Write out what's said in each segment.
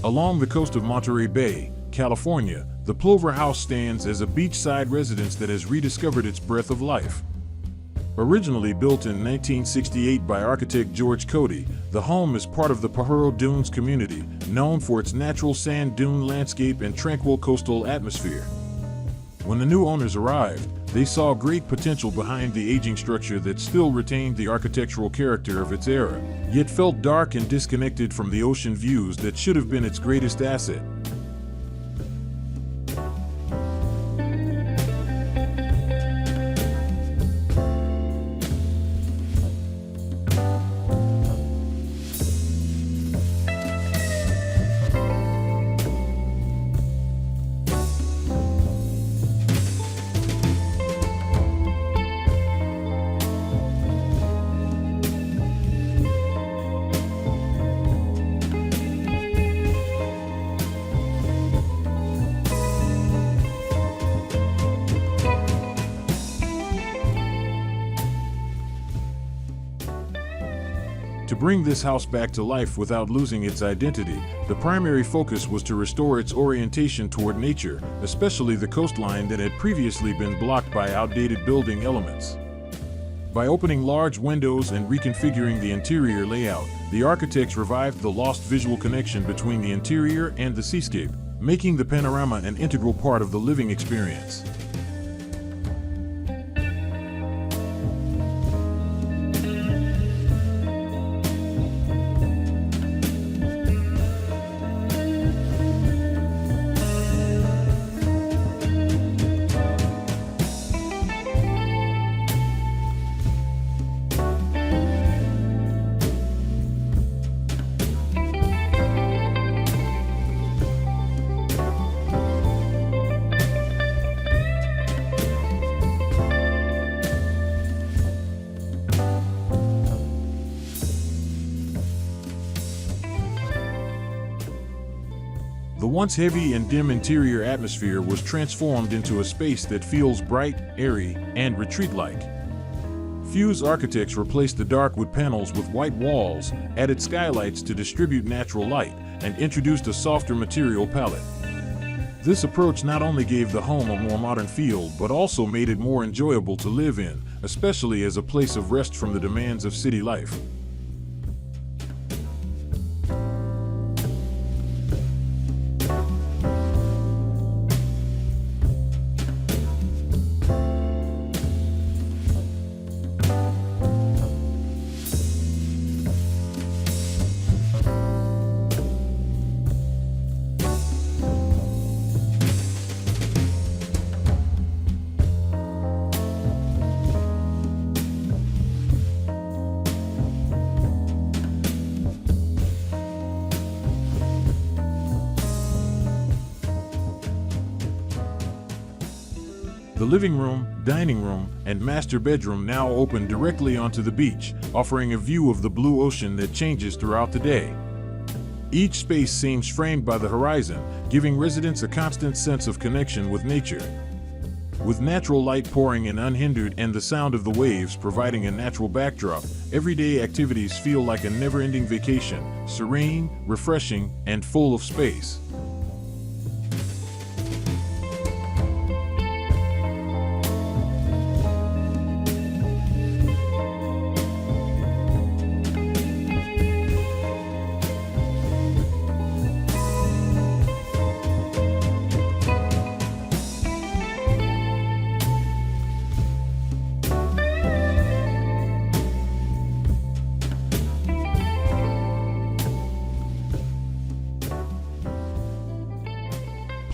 Along the coast of Monterey Bay, California, the Plover house stands as a beachside residence that has rediscovered its breath of life. Originally built in 1968 by architect George Cody, the home is part of the Pajaro Dunes community, known for its natural sand dune landscape and tranquil coastal atmosphere. When the new owners arrived, they saw great potential behind the aging structure that still retained the architectural character of its era, yet felt dark and disconnected from the ocean views that should have been its greatest asset. To bring this house back to life without losing its identity, the primary focus was to restore its orientation toward nature, especially the coastline that had previously been blocked by outdated building elements. By opening large windows and reconfiguring the interior layout, the architects revived the lost visual connection between the interior and the seascape, making the panorama an integral part of the living experience. The once heavy and dim interior atmosphere was transformed into a space that feels bright, airy, and retreat-like. Fuse architects replaced the dark wood panels with white walls, added skylights to distribute natural light, and introduced a softer material palette. This approach not only gave the home a more modern feel, but also made it more enjoyable to live in, especially as a place of rest from the demands of city life. The living room, dining room, and master bedroom now open directly onto the beach, offering a view of the blue ocean that changes throughout the day. Each space seems framed by the horizon, giving residents a constant sense of connection with nature. With natural light pouring in unhindered and the sound of the waves providing a natural backdrop, everyday activities feel like a never-ending vacation, serene, refreshing, and full of space.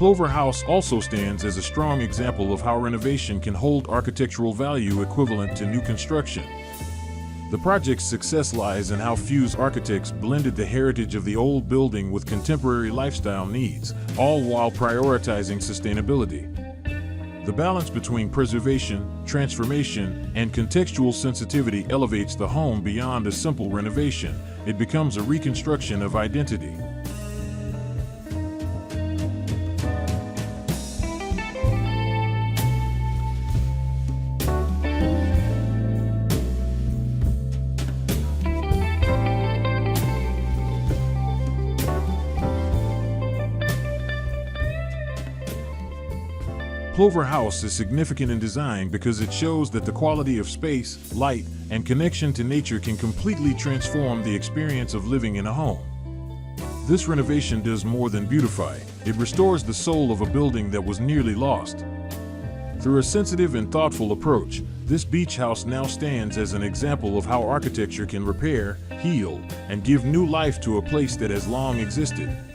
Clover House also stands as a strong example of how renovation can hold architectural value equivalent to new construction. The project's success lies in how Fuse architects blended the heritage of the old building with contemporary lifestyle needs, all while prioritizing sustainability. The balance between preservation, transformation, and contextual sensitivity elevates the home beyond a simple renovation. It becomes a reconstruction of identity. Plover House is significant in design because it shows that the quality of space, light, and connection to nature can completely transform the experience of living in a home. This renovation does more than beautify, it restores the soul of a building that was nearly lost. Through a sensitive and thoughtful approach, this beach house now stands as an example of how architecture can repair, heal, and give new life to a place that has long existed.